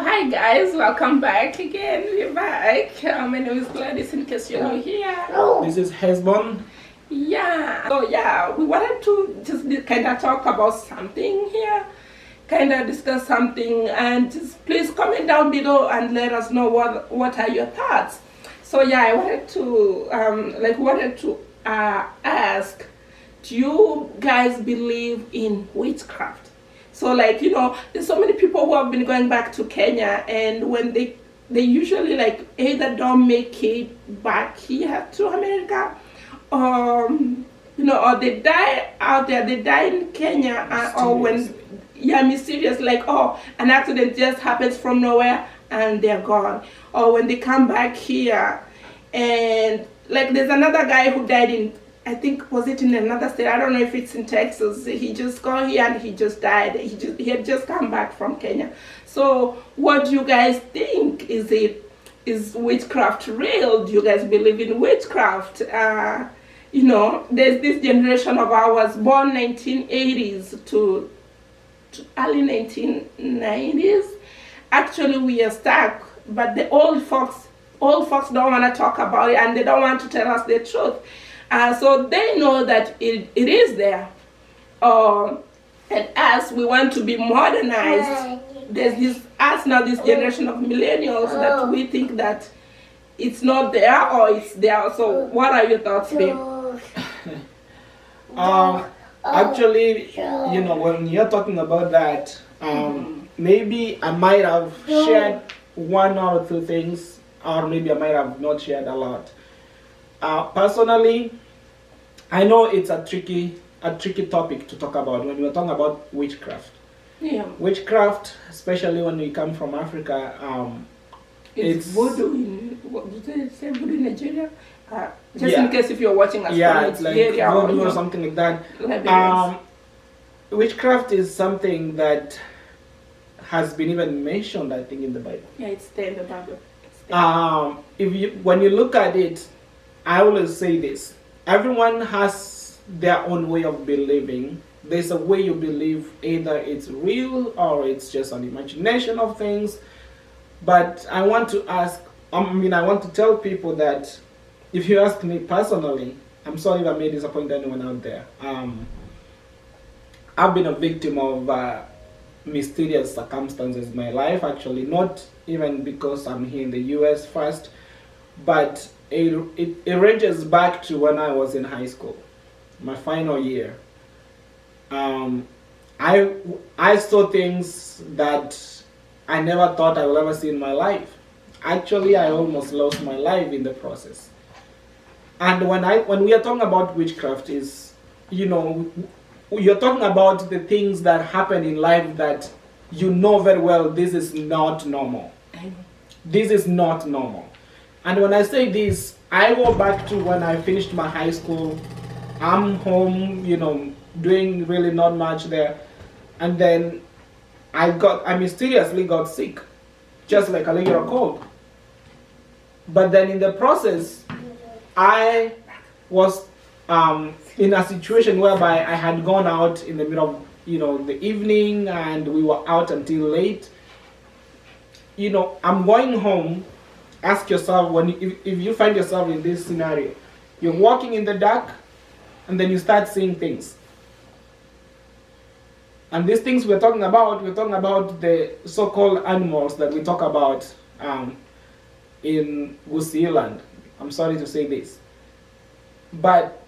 Hi guys, welcome back again. We're back. My name is Gladys, in case you're new here. This is Hezbon. We wanted to just kind of talk about something here, kind of discuss something, and just please comment down below and let us know what are your thoughts. So I wanted to ask, do you guys believe in witchcraft? So there's so many people who have been going back to Kenya, and when they usually either don't make it back here to America, or they die out there, they die in Kenya, or when mysterious, an accident just happens from nowhere and they're gone, or when they come back here, and there's another guy who died in, I think, was it in another state? I don't know if it's in Texas. He just got here and he just died. He had just come back from Kenya. So what do you guys think? Is witchcraft real? Do you guys believe in witchcraft? There's this generation of ours born 1980s to early 1990s. Actually, we are stuck, but the old folks don't want to talk about it, and they don't want to tell us the truth. So they know that it is there. And as we want to be modernized, there's this generation of millennials that we think that it's not there or it's there. So what are your thoughts, babe? Actually, when you're talking about that, maybe I might have shared one or two things, or maybe I might have not shared a lot. Personally, I know it's a tricky topic to talk about when we're talking about witchcraft. Yeah. Witchcraft, especially when we come from Africa, it's voodoo. What did they say? Voodoo in Nigeria? In case if you're watching us, it's like voodoo or something like that. Witchcraft is something that has been even mentioned, I think, in the Bible. Yeah, it's there in the Bible. When you look at it, I always say this: everyone has their own way of believing. There's a way you believe, either it's real or it's just an imagination of things. But I want to tell people that if you ask me personally, I'm sorry if I may disappoint anyone out there. I've been a victim of mysterious circumstances in my life, actually, not even because I'm here in the US first, but it ranges back to when I was in high school, my final year. I saw things that I never thought I would ever see in my life. Actually, I almost lost my life in the process. And when we are talking about witchcraft, you're talking about the things that happen in life that you know very well this is not normal. This is not normal. And when I say this, I go back to when I finished my high school. I'm home, doing really not much there. And then I mysteriously got sick, just like a regular cold. But then in the process, I was in a situation whereby I had gone out in the middle of the evening, and we were out until late. I'm going home. Ask yourself, if you find yourself in this scenario, you're walking in the dark, and then you start seeing things. And these things we're talking about the so-called animals that we talk about in Goose Land. I'm sorry to say this, but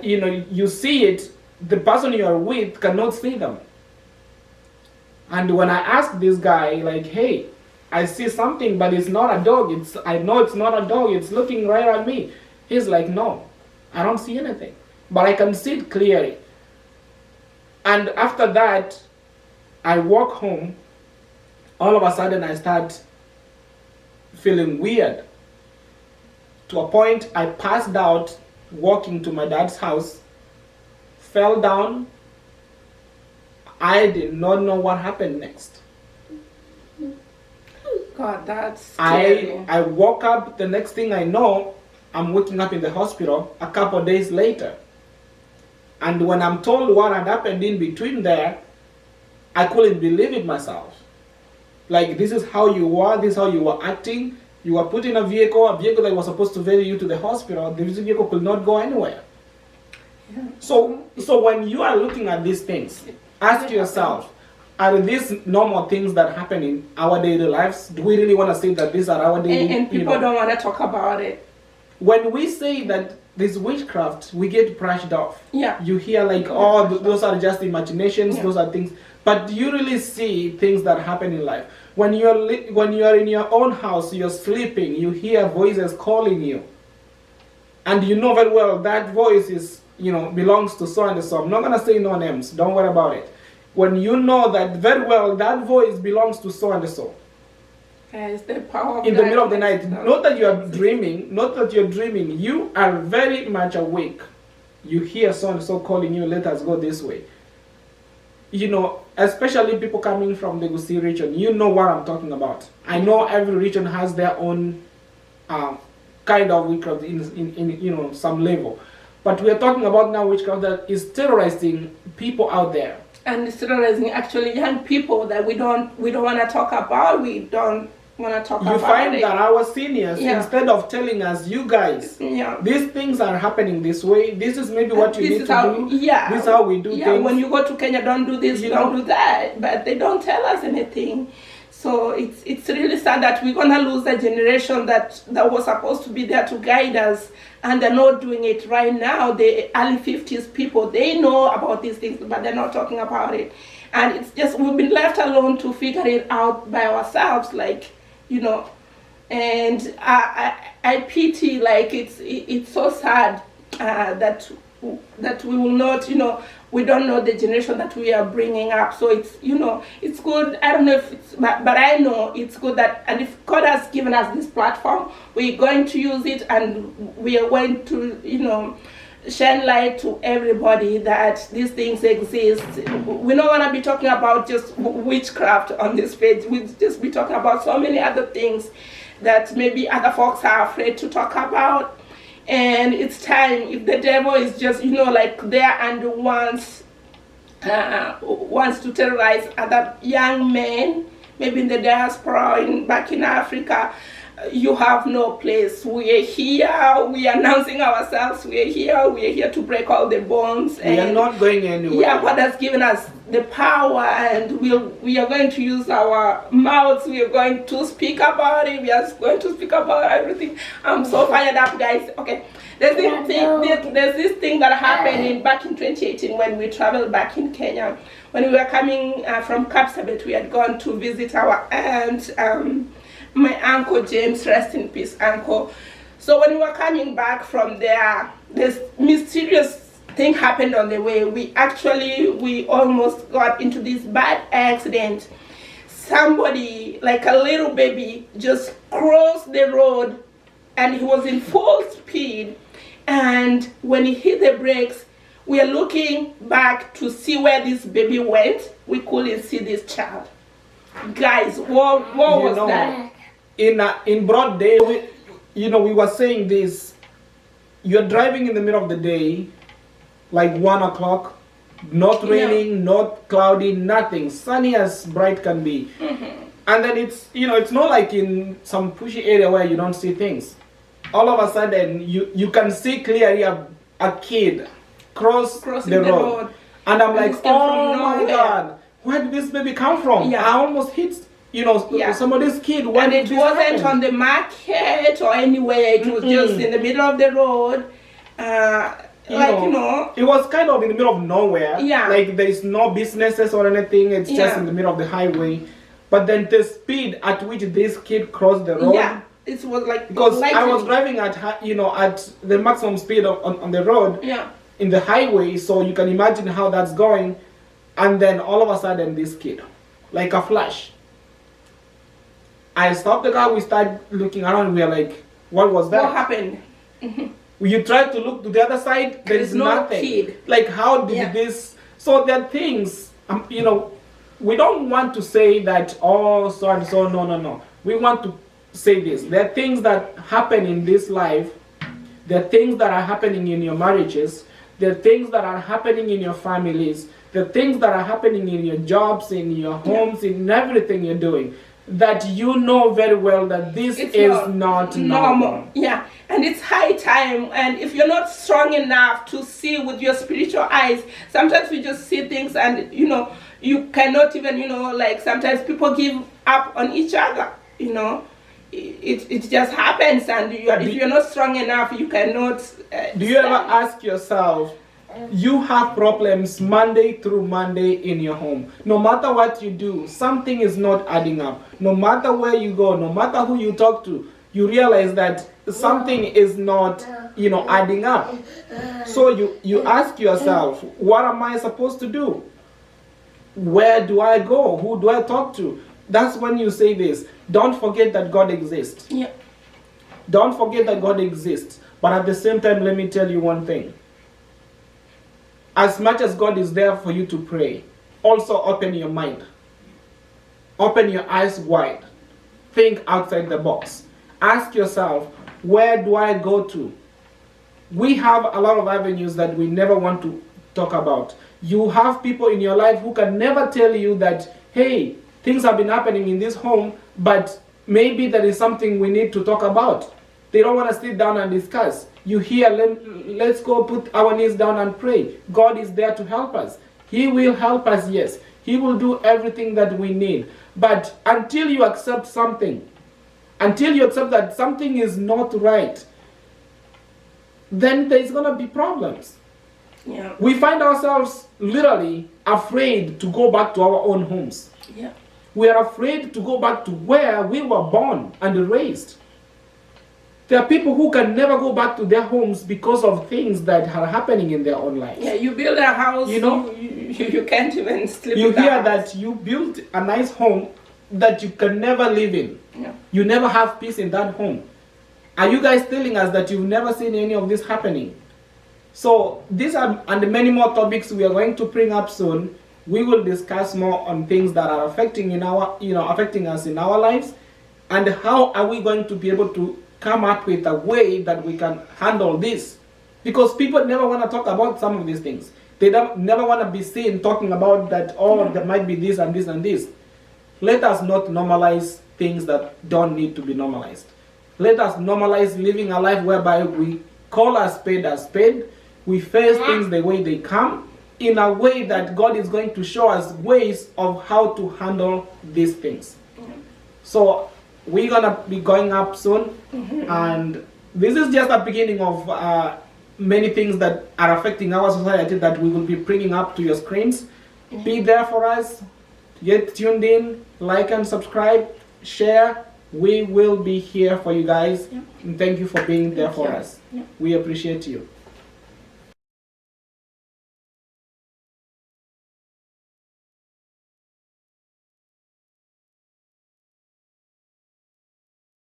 you see it. The person you are with cannot see them. And when I asked this guy, hey, I see something, but it's not a dog. I know it's not a dog. It's looking right at me. He's like, no, I don't see anything, but I can see it clearly. And after that, I walk home. All of a sudden, I start feeling weird. To a point, I passed out walking to my dad's house, fell down. I did not know what happened next. God, that's scary. I woke up, the next thing I know, I'm waking up in the hospital a couple of days later. And when I'm told what had happened in between there, I couldn't believe it myself. Like, this is how you were, this is how you were acting. You were put in a vehicle that was supposed to ferry you to the hospital. This vehicle could not go anywhere. Yeah. So when you are looking at these things, ask yourself, are these normal things that happen in our daily lives? Do we really want to say that these are our daily? And people don't want to talk about it. When we say that this witchcraft, we get brushed off. Yeah. You hear like, oh, those are just imaginations. Yeah. Those are things. But do you really see things that happen in life? When you are in your own house, you're sleeping, you hear voices calling you, and you know very well that voice is, belongs to so and so. I'm not gonna say no names. Don't worry about it. When you know that very well that voice belongs to so and so. It's the power of in the middle of the night. Not that you are dreaming. Not that you're dreaming. You are very much awake. You hear so and so calling you. Let us go this way. Especially people coming from the Gusii region, you know what I'm talking about. I know every region has their own kind of witchcraft in some level, but we are talking about now witchcraft that is terrorizing people out there, and it's terrorizing actually young people that we don't want to talk about. We don't want to talk about. You find that our seniors, Yeah. instead of telling us, you guys, Yeah. these things are happening this way. This is maybe what you need to do. Yeah. This is how we do things. When you go to Kenya, don't do this, don't do that. But they don't tell us anything. So it's really sad that we're gonna lose a generation that was supposed to be there to guide us, and they're not doing it right now. The early 50s people, they know about these things, but they're not talking about it. And it's just we've been left alone to figure it out by ourselves, and I pity, like it's so sad that we will not, we don't know the generation that we are bringing up. So it's good. I don't know if it's, but I know it's good that, and if God has given us this platform, we're going to use it, and we are going to, shine light to everybody that these things exist. We don't want to be talking about just witchcraft on this page. We just be talking about so many other things that maybe other folks are afraid to talk about. And it's time, if the devil is just, there and wants to terrorize other young men, maybe in the diaspora, back in Africa, you have no place. We are here, we are announcing ourselves, we are here to break all the bonds. We are not going anywhere. Yeah, God has given us the power, and we are going to use our mouths, we are going to speak about it, we are going to speak about everything. I'm so fired up, guys. Okay, there's this thing that happened back in 2018 when we traveled back in Kenya. When we were coming from Kapsabet, we had gone to visit our aunt, my uncle James, rest in peace, uncle. So when we were coming back from there, this mysterious thing happened on the way. We almost got into this bad accident. Somebody, like a little baby, just crossed the road, and he was in full speed. And when he hit the brakes, we are looking back to see where this baby went. We couldn't see this child. Guys, what was that? In broad day, we were saying this. You're driving in the middle of the day, like 1 o'clock, not raining, not cloudy, nothing, sunny as bright can be. Mm-hmm. And then it's not like in some pushy area where you don't see things. All of a sudden, you can see clearly a kid crossing the road. And I'm like, oh my God, where did this baby come from? Yeah. I almost hit somebody's kid. And it wasn't on the market or anywhere. It was just in the middle of the road. It was kind of in the middle of nowhere. Yeah. Like there is no businesses or anything. It's just in the middle of the highway. But then the speed at which this kid crossed the road. Yeah. It was like, because I was driving at the maximum speed on the road. Yeah. In the highway, so you can imagine how that's going. And then all of a sudden, this kid, like a flash. I stopped the car, we started looking around, we are like, what was that? What happened? You tried to look to the other side, there is no nothing. Kid. Like, how did this? So there are things, we don't want to say that, oh, so and so, no. We want to say this. There are things that happen in this life. There are things that are happening in your marriages. There are things that are happening in your families. There are things that are happening in your jobs, in your homes, in everything you're doing. that you know very well that this is not normal. Yeah, and it's high time. And if you're not strong enough to see with your spiritual eyes, sometimes you just see things and, you know, you cannot even, you know, like sometimes people give up on each other, you know. It just happens, and if you're not strong enough, you cannot. Do you ever ask yourself, you have problems Monday through Monday in your home? No matter what you do, something is not adding up. No matter where you go, no matter who you talk to, you realize that something is not, you know, adding up. So you ask yourself, what am I supposed to do? Where do I go? Who do I talk to? That's when you say this. Don't forget that God exists. Yeah. Don't forget that God exists. But at the same time, let me tell you one thing. As much as God is there for you to pray, also open your mind. Open your eyes wide. Think outside the box. Ask yourself, where do I go to? We have a lot of avenues that we never want to talk about. You have people in your life who can never tell you that, hey, things have been happening in this home, but maybe there is something we need to talk about. They don't want to sit down and discuss. You hear, let's go put our knees down and pray. God is there to help us. He will help us, yes. He will do everything that we need. But until you accept something, until you accept that something is not right, then there's going to be problems. Yeah. We find ourselves literally afraid to go back to our own homes. Yeah. We are afraid to go back to where we were born and raised. There are people who can never go back to their homes because of things that are happening in their own lives. Yeah, you build a house, you know, you can't even sleep you in the hear house. that you built a nice home that you can never live in. Yeah. You never have peace in that home. Are you guys telling us that you've never seen any of this happening? So these are and many more topics we are going to bring up soon. We will discuss more on things that are affecting us in our lives, and how are we going to be able to come up with a way that we can handle this, because people never want to talk about some of these things. They never want to be seen talking about that. Oh, there might be this and this and this. Let us not normalize things that don't need to be normalized. Let us normalize living a life whereby we call a spade. We face things the way they come, in a way that God is going to show us ways of how to handle these things. So we're gonna be going up soon, and this is just the beginning of many things that are affecting our society that we will be bringing up to your screens. Be there for us. Get tuned in, like and subscribe, share. We will be here for you guys, and thank you for being there for us. We appreciate you.